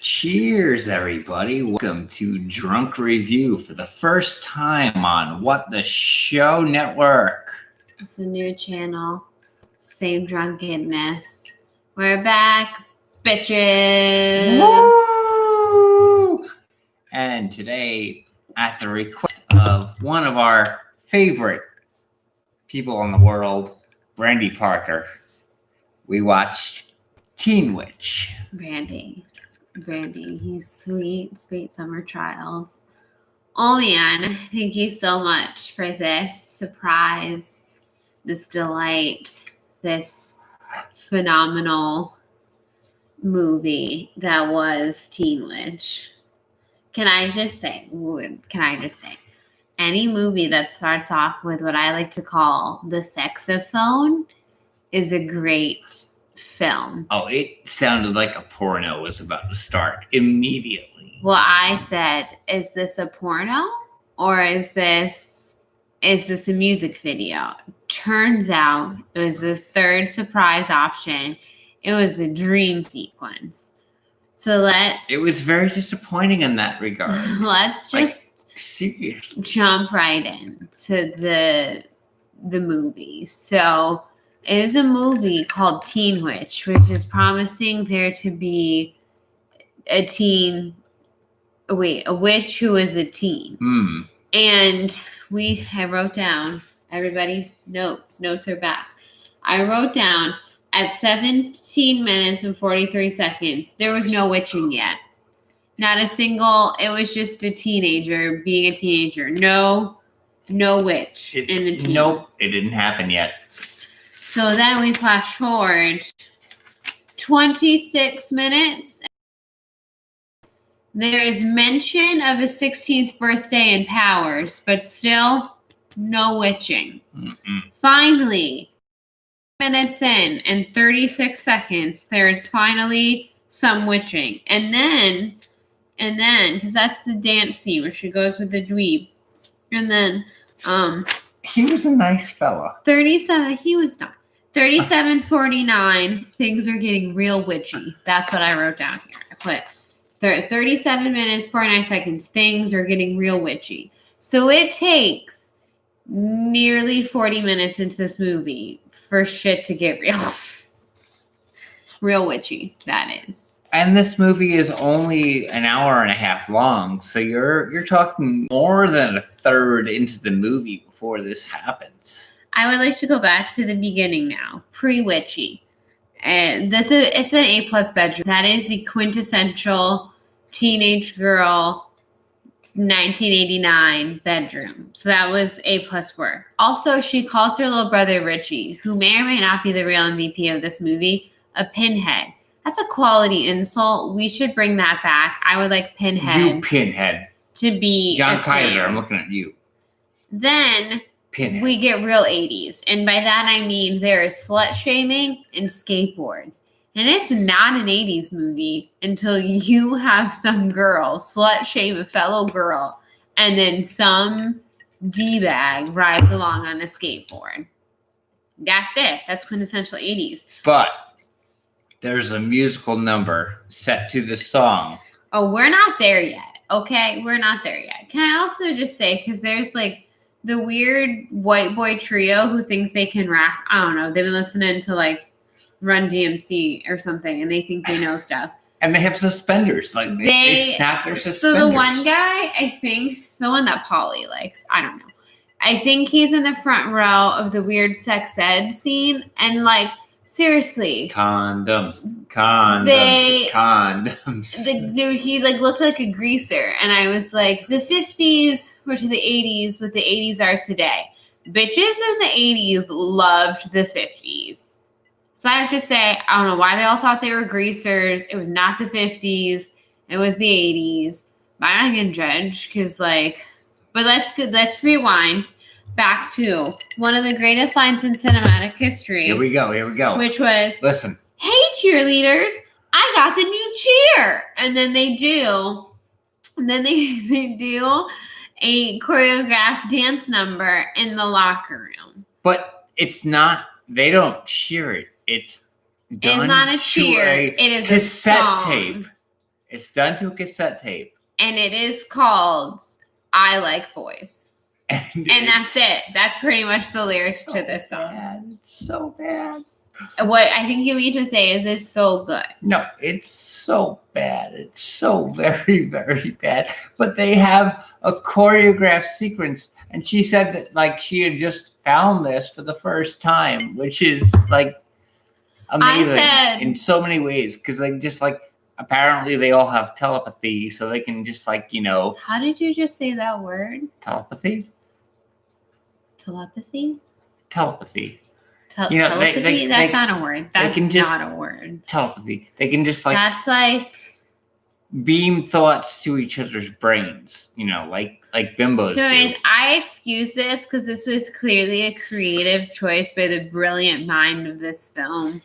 Cheers, everybody. Welcome to Drunk Review for the first time on What the Show Network. It's a new channel. Same drunkenness. We're back, bitches. Woo! And today, at the request of one of our favorite people in the world, Brandy Parker, we watched Teen Witch. Brandy, you sweet summer trials. Oh man, thank you so much for this surprise, this delight, this phenomenal movie that was Teen Witch. Can I just say, any movie that starts off with what I like to call the sexophone is a great film. Oh, it sounded like a porno was about to start immediately. Well, I said, is this a porno or is this a music video? Turns out it was the third surprise option. It was a dream sequence. So it was very disappointing in that regard. Let's just seriously jump right into the movie. So it is a movie called Teen Witch, which is promising there to be a witch who is a teen. And I wrote down, everybody, notes are back. I wrote down at 17 minutes and 43 seconds, there was no witching yet. Not a single, it was just a teenager being a teenager. No witch in the teen. Nope, it didn't happen yet. So then we flash forward 26 minutes. There is mention of a 16th birthday in Powers, but still no witching. Finally, minutes in and 36 seconds, there's finally some witching. And then, because that's the dance scene where she goes with the dweeb. And then, he was a nice fella. 37:49, things are getting real witchy. That's what I wrote down here. I put 37 minutes, 49 seconds, things are getting real witchy. So it takes nearly 40 minutes into this movie for shit to get real witchy, that is. And this movie is only an hour and a half long, so you're talking more than a third into the movie before this happens. I would like to go back to the beginning now, pre-witchy. It's an A+ bedroom. That is the quintessential teenage girl 1989 bedroom. So that was A+ work. Also, she calls her little brother Richie, who may or may not be the real MVP of this movie, a pinhead. That's a quality insult. We should bring that back. I would like Pinhead. You Pinhead. To be John Kaiser, I'm looking at you. Then Pinhead. We get real 80s. And by that I mean there is slut shaming and skateboards. And it's not an 80s movie until you have some girl slut shame a fellow girl and then some D-bag rides along on a skateboard. That's it. That's quintessential 80s. But there's a musical number set to the song. Oh, we're not there yet. Okay? We're not there yet. Can I also just say, because there's like the weird white boy trio who thinks they can rap. I don't know. They've been listening to like Run DMC or something and they think they know stuff. And they have suspenders. Like they snap their suspenders. So the one guy, I think, the one that Polly likes, I don't know. I think he's in the front row of the weird sex ed scene. And like, seriously. Condoms. The dude, he like looked like a greaser. And I was like, the 50s were to the 80s what the 80s are today. Bitches in the 80s loved the 50s. So I have to say, I don't know why they all thought they were greasers. It was not the 50s. It was the 80s. But I'm not going to judge because like, but let's rewind back to one of the greatest lines in cinematic history. Here we go. Which was, listen. Hey, cheerleaders, I got the new cheer. And then they do a choreographed dance number in the locker room. But it's not, they don't cheer it. It's not a cheer. It is a song. Tape. It's done to a cassette tape. And it is called I Like Boys. And that's it. That's pretty much the lyrics to this song. Bad. It's so bad. What I think you mean to say is it's so good. No, it's so bad. It's so very, very bad. But they have a choreographed sequence. And she said that like she had just found this for the first time, which is like amazing in so many ways. Because like just like apparently they all have telepathy, so they can just like, you know. How did you just say that word? Telepathy? Telepathy? Telepathy. You know, telepathy? That's not a word. That's not a word. Telepathy. They can just like. That's like. Beam thoughts to each other's brains, you know, like bimbos. So anyways, I excuse this because this was clearly a creative choice by the brilliant mind of this film.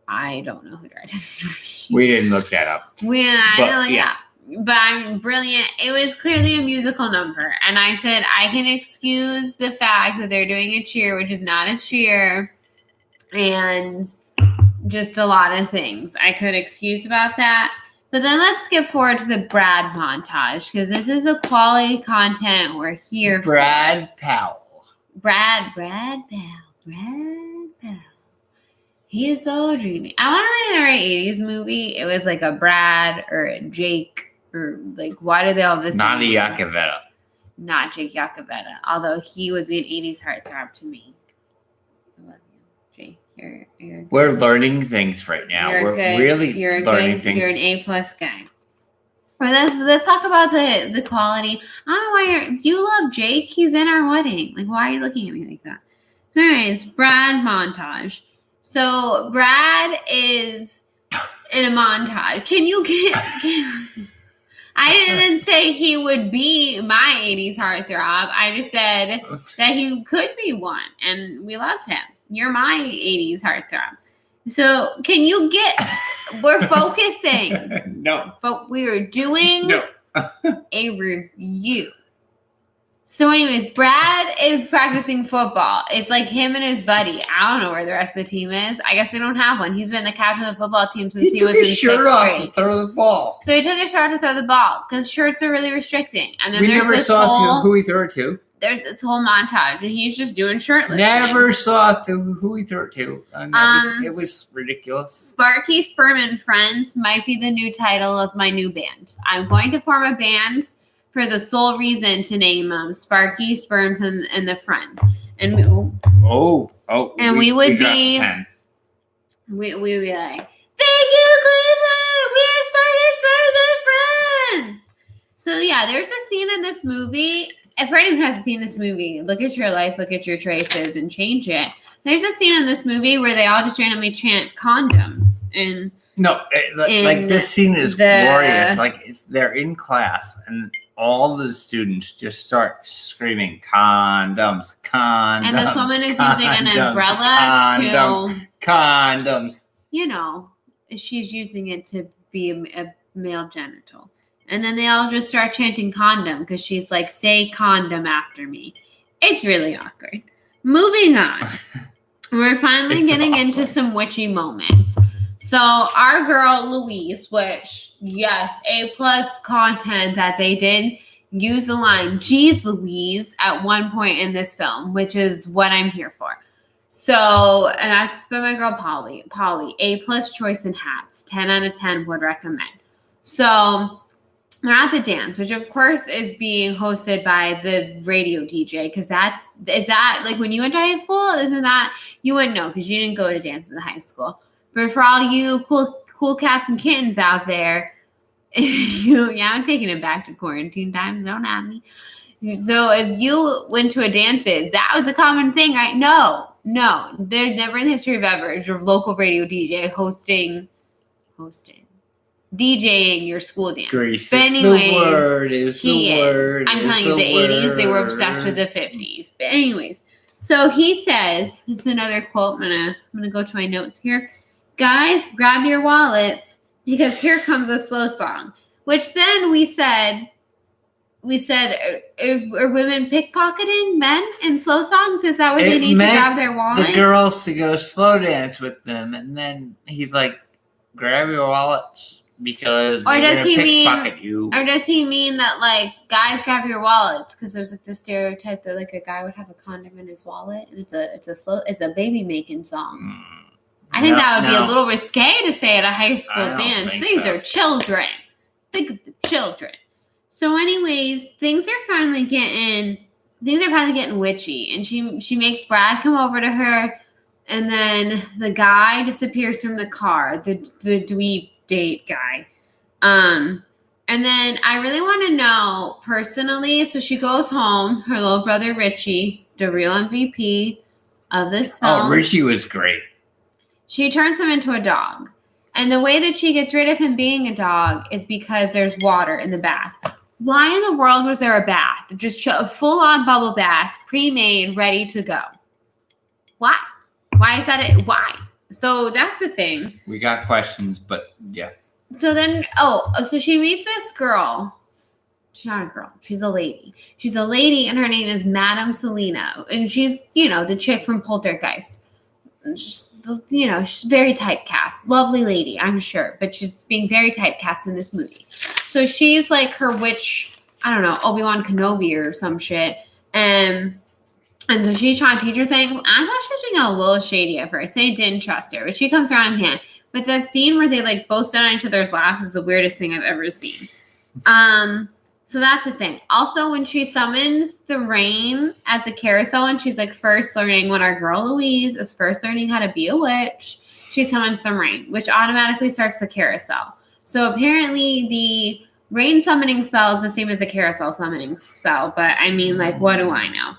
I don't know who directed this movie. We didn't look that up. But I'm brilliant. It was clearly a musical number. And I said, I can excuse the fact that they're doing a cheer, which is not a cheer. And just a lot of things I could excuse about that. But then let's skip forward to the Brad montage because this is the quality content we're here for. Brad Powell. Brad Powell. He is so dreamy. I want to make an 80s movie. It was like a Brad or a Jake or like, why do they all have this? Not a Yacovetta. Not Jake Yacovetta, although he would be an 80s heartthrob to me. I love you, Jake. We're learning things right now. We're really learning things. You're an A+ guy. But let's talk about the quality. I don't know why you love Jake. He's in our wedding. Like, why are you looking at me like that? So anyways, Brad montage. So Brad is in a montage. I didn't say he would be my 80s heartthrob. I just said that he could be one, and we love him. You're my 80s heartthrob. So can you we're focusing. No. But we are doing a review. So anyways, Brad is practicing football. It's like him and his buddy. I don't know where the rest of the team is. I guess they don't have one. He's been the captain of the football team since he was in 6th grade. He took his shirt off to throw the ball. So he took his shirt to throw the ball because shirts are really restricting. And then we never saw who he threw it to. There's this whole montage, and he's just doing shirtless. Never saw who he threw it to. It was ridiculous. Sparky, Sperm, and Friends might be the new title of my new band. I'm going to form a band for the sole reason to name them Sparky, Sperms, and the Friends. And we would be like, thank you, Cleveland! We're Sparky, Sperms, and Friends! So yeah, there's a scene in this movie. If anyone hasn't seen this movie, look at your life, look at your choices, and change it. There's a scene in this movie where they all just randomly chant condoms. This scene is glorious. Like they're in class, and all the students just start screaming condoms. And this woman is using an umbrella condoms. You know, she's using it to be a male genital. And then they all just start chanting condom because she's like, say condom after me. It's really awkward. Moving on. We're finally getting into some witchy moments. So our girl Louise, which, yes, A+ content that they did use the line, geez, Louise, at one point in this film, which is what I'm here for. So, and that's for my girl Polly. A+ choice in hats. 10 out of 10 would recommend. So they're at the dance, which of course is being hosted by the radio DJ, because is that like when you went to high school? Isn't that, you wouldn't know because you didn't go to dances in high school. But for all you cool cats and kittens out there, I'm taking it back to quarantine times. Don't have me. So if you went to a dance, that was a common thing, right? No. There's never in the history of ever your local radio DJ hosting. DJing your school dance. Grease but anyways, is the word, is the word. I'm telling you, the 80s, they were obsessed with the 50s. But anyways, so he says, this is another quote. I'm gonna go to my notes here. Guys, grab your wallets because here comes a slow song. Which then we said, are women pickpocketing men in slow songs? Is that what they need to grab their wallets? The girls to go slow dance with them, and then he's like, grab your wallets. because Or they're does gonna he mean- pickpocket you. Or does he mean that, like, guys grab your wallets? Because there's, like, the stereotype that, like, a guy would have a condom in his wallet, and it's a baby-making song. I think that would be a little risque to say at a high school I don't dance. think These so. are children. Think of the children. So anyways, things are finally getting witchy. And she makes Brad come over to her, and then the guy disappears from the car, the dweeb date guy. And then I really want to know personally, so she goes home, her little brother Richie, the real MVP of this film. Oh, Richie was great. She turns him into a dog. And the way that she gets rid of him being a dog is because there's water in the bath. Why in the world was there a bath? Just a full-on bubble bath, pre-made, ready to go. Why? Why is that it? Why? So that's the thing. We got questions, but yeah. So then, so she meets this girl. She's not a girl. She's a lady. She's a lady, and her name is Madame Selena. And she's, the chick from Poltergeist. She's very typecast. Lovely lady, I'm sure. But she's being very typecast in this movie. So she's like her witch, I don't know, Obi-Wan Kenobi or some shit. And so she's trying to teach her things. I thought she was being a little shady at first. They didn't trust her. But she comes around in the end. But that scene where they like both sit on each other's laps is the weirdest thing I've ever seen. So that's the thing. Also, when she summons the rain at the carousel and she's like first learning, when our girl Louise is first learning how to be a witch, she summons some rain, which automatically starts the carousel. So apparently the rain summoning spell is the same as the carousel summoning spell. But I mean, like, what do I know?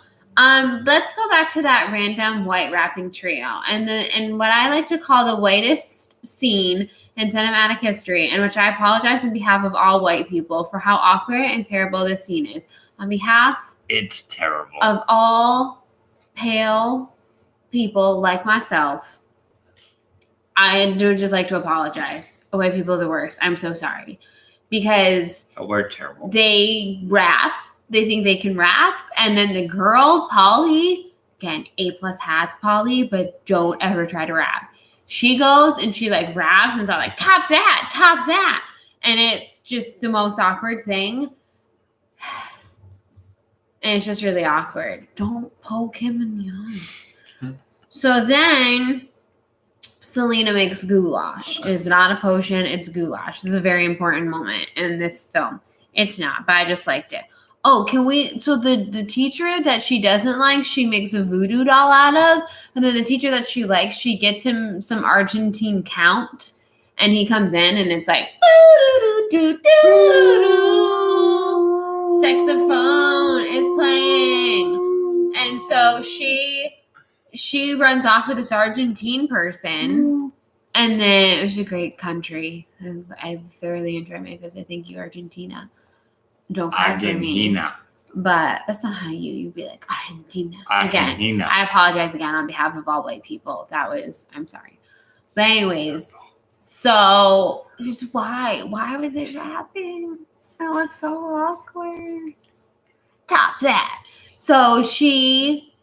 Let's go back to that random white rapping trio and what I like to call the whitest scene in cinematic history, and which I apologize on behalf of all white people for how awkward and terrible this scene is. On behalf It's terrible. of all pale people like myself, I do just like to apologize. White people are the worst. I'm so sorry. Because we're terrible. they rap. They think they can rap. And then the girl, Polly, again, A+ hats, Polly, but don't ever try to rap. She goes and she like raps and it's all like, top that. And it's just the most awkward thing. And it's just really awkward. Don't poke him in the eye. So then Selena makes goulash. It is not a potion, it's goulash. This is a very important moment in this film. It's not, but I just liked it. Oh, so the teacher that she doesn't like, she makes a voodoo doll out of. And then the teacher that she likes, she gets him some Argentine count. And he comes in and it's like, saxophone is playing. And so she runs off with this Argentine person. And then it was a great country. I thoroughly enjoyed my visit. Thank you, Argentina. Don't cry for me. But that's not how you'd be like, Argentina. Again, I apologize again on behalf of all white people. I'm sorry. But anyways, so just why were they rapping? That was so awkward. Top that. So she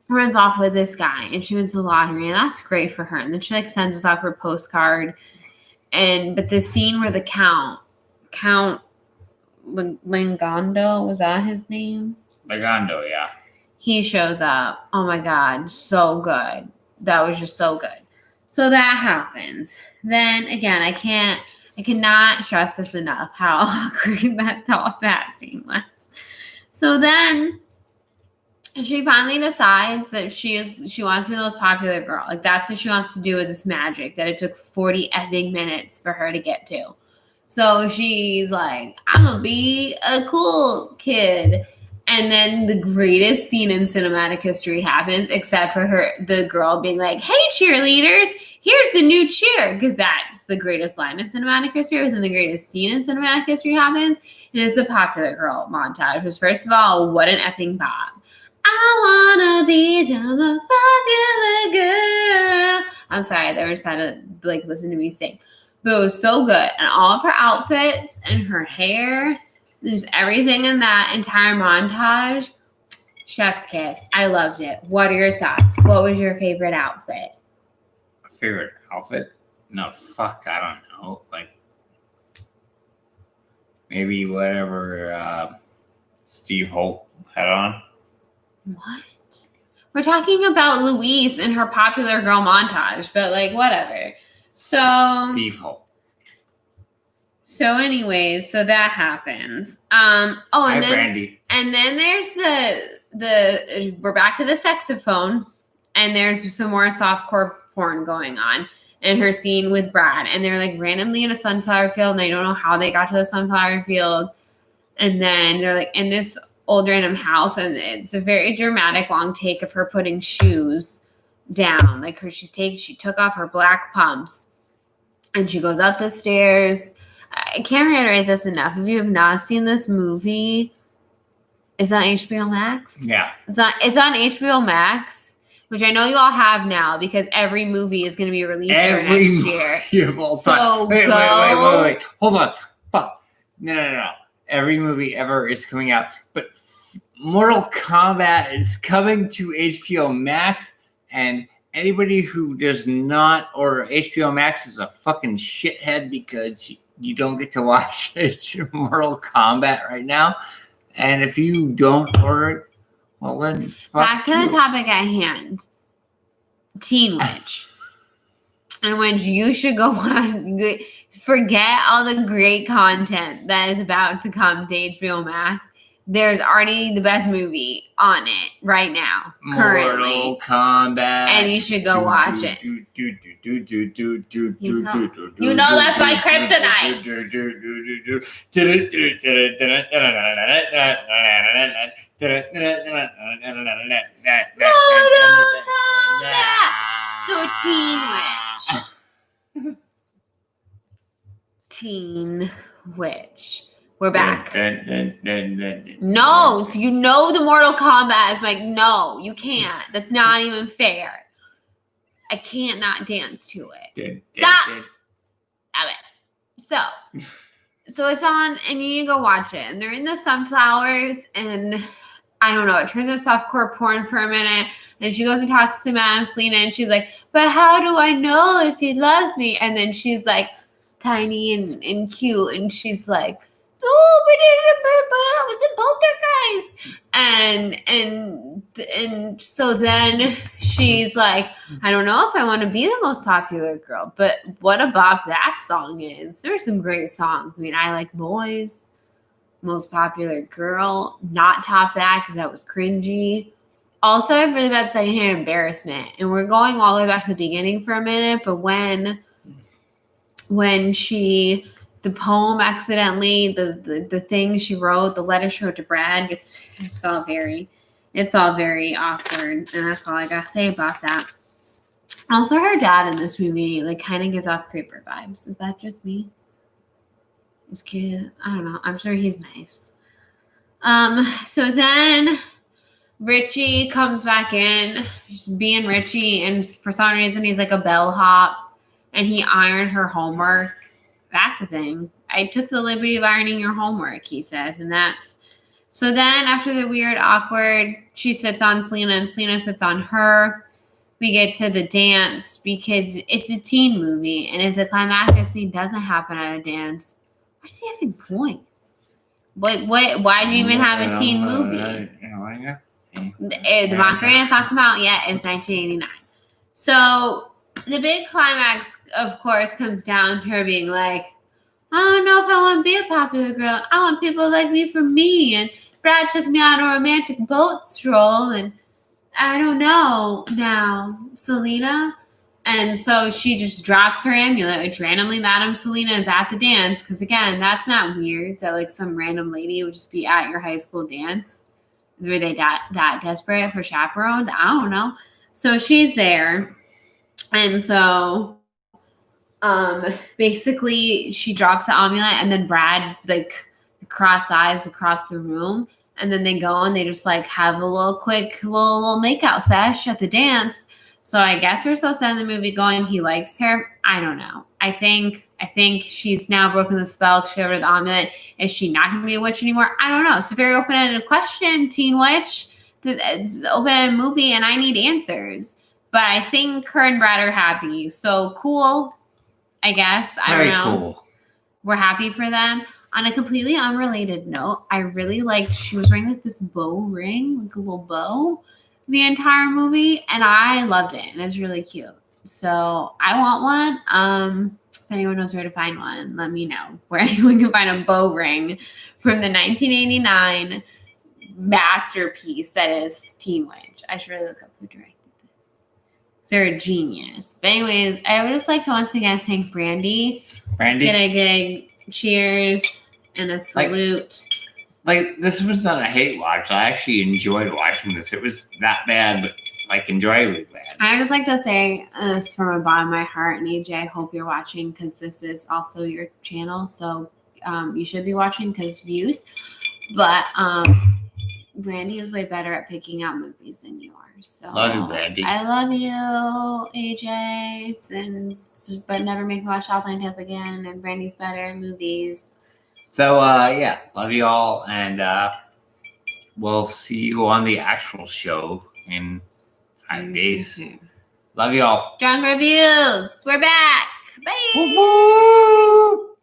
runs off with this guy and she wins the lottery, and that's great for her. And then she like sends this awkward postcard. But the scene where the Count Langondo, was that his name? Langondo, yeah. He shows up. Oh my God, so good. That was just so good. So that happens. Then again, I cannot stress this enough how awkward that scene was. So then she finally decides that she wants to be the most popular girl. Like that's what she wants to do with this magic that it took 40 effing minutes for her to get to. So she's like, I'm going to be a cool kid. And then the greatest scene in cinematic history happens, except for the girl being like, hey, cheerleaders, here's the new cheer. Because that's the greatest line in cinematic history. Within the greatest scene in cinematic history happens. It is the popular girl montage. Which, first of all, what an effing bop. I want to be the most popular girl. I'm sorry, they were trying to listen to me sing. But it was so good. And all of her outfits and her hair, just everything in that entire montage, chef's kiss. I loved it. What are your thoughts? What was your favorite outfit? Favorite outfit? No, fuck, I don't know. maybe whatever Steve Holt had on. What? We're talking about Louise and her popular girl montage, but like whatever. So Steve Holt. So anyways, so that happens. Brandy. And then there's the we're back to the saxophone, and there's some more softcore porn going on, and her scene with Brad, and they're like randomly in a sunflower field, and they don't know how they got to the sunflower field, and then they're like in this old random house, and it's a very dramatic long take of her putting shoes down, like she took off her black pumps, and she goes up the stairs. I can't reiterate this enough. If you have not seen this movie, it's on HBO Max. Yeah. It's on HBO Max, which I know you all have now because every movie is going to be released there next year. So wait. Hold on. Fuck. No. Every movie ever is coming out. But Mortal Kombat is coming to HBO Max, and anybody who does not order HBO Max is a fucking shithead because you don't get to watch Mortal Kombat right now. And if you don't order it, well then back to the topic at hand. Teen Witch. And when you should go watch, forget all the great content that is about to come to HBO Max. There's already the best movie on it right now, currently. Mortal Kombat. And you should go watch it. You know that's my kryptonite. So Teen Witch. We're back. No, you know the Mortal Kombat is like, no, you can't. That's not even fair. I can't not dance to it. Stop. Stop it. So it's on, and you need to go watch it. And they're in the sunflowers, and I don't know. It turns into softcore porn for a minute. And she goes and talks to Madame Selena, and she's like, but how do I know if he loves me? And then she's like tiny and cute, and she's like, oh, but I was in Poltergeist. And so then she's like, I don't know if I want to be the most popular girl, but what a bop that song is. There's some great songs. I mean, I Like Boys, Most Popular Girl, not top that because that was cringy. Also, I have really bad secondhand embarrassment. And we're going all the way back to the beginning for a minute, but when she... the poem accidentally, the thing she wrote, the letter she wrote to Brad, it's all very awkward, and that's all I gotta say about that. Also, her dad in this movie like kind of gives off creeper vibes. Is that just me? He's cute. I don't know. I'm sure he's nice. So then Richie comes back in, just being Richie, and for some reason he's like a bellhop, and he ironed her homework. That's a thing. I took the liberty of ironing your homework, he says. And that's... So then after the weird, awkward, she sits on Selena and Selena sits on her. We get to the dance because it's a teen movie. And if the climactic scene doesn't happen at a dance, what's the effing point? Why do you even have a teen movie? The Macarena's not come out yet. It's 1989. So... the big climax, of course, comes down to her being like, I don't know if I want to be a popular girl. I want people to like me for me. And Brad took me on a romantic boat stroll. And I don't know now, Selena. And so she just drops her amulet, which randomly Madame Selena is at the dance. Because, again, that's not weird that, like, some random lady would just be at your high school dance. Were they that desperate for chaperones? I don't know. So she's there. And so, basically, she drops the amulet, and then Brad, like, the cross eyes across the room, and then they go and they just, like, have a little quick little makeout sesh at the dance. So I guess we're supposed to end the movie going, he likes her. I don't know. I think she's now broken the spell. She got rid of the amulet. Is she not going to be a witch anymore? I don't know. It's a very open-ended question, Teen Witch. It's an open-ended movie, and I need answers. But I think her and Brad are happy. So cool, I guess. I don't know. Cool. We're happy for them. On a completely unrelated note, I really liked, she was wearing like this bow ring, like a little bow, the entire movie, and I loved it, and it's really cute. So I want one. If anyone knows where to find one, let me know where anyone can find a bow ring from the 1989 masterpiece that is Teen Witch. I should really look up who directed this. They're a genius. But anyways, I would just like to once again thank Brandy. Brandy, Let's get a good cheers and a salute. like this was not a hate watch. I actually enjoyed watching this. It was that bad, but like enjoyably bad. I just like to say this from the bottom of my heart, and AJ, I hope you're watching because this is also your channel, so you should be watching because views. But Brandy is way better at picking out movies than you are. So Love you, Brandy. I love you, AJ, but never make me watch Southland Tales again. And Brandy's better at movies. So yeah, love you all, and we'll see you on the actual show in 5 days. Love you all. Drunk reviews. We're back. Bye. Woo-hoo!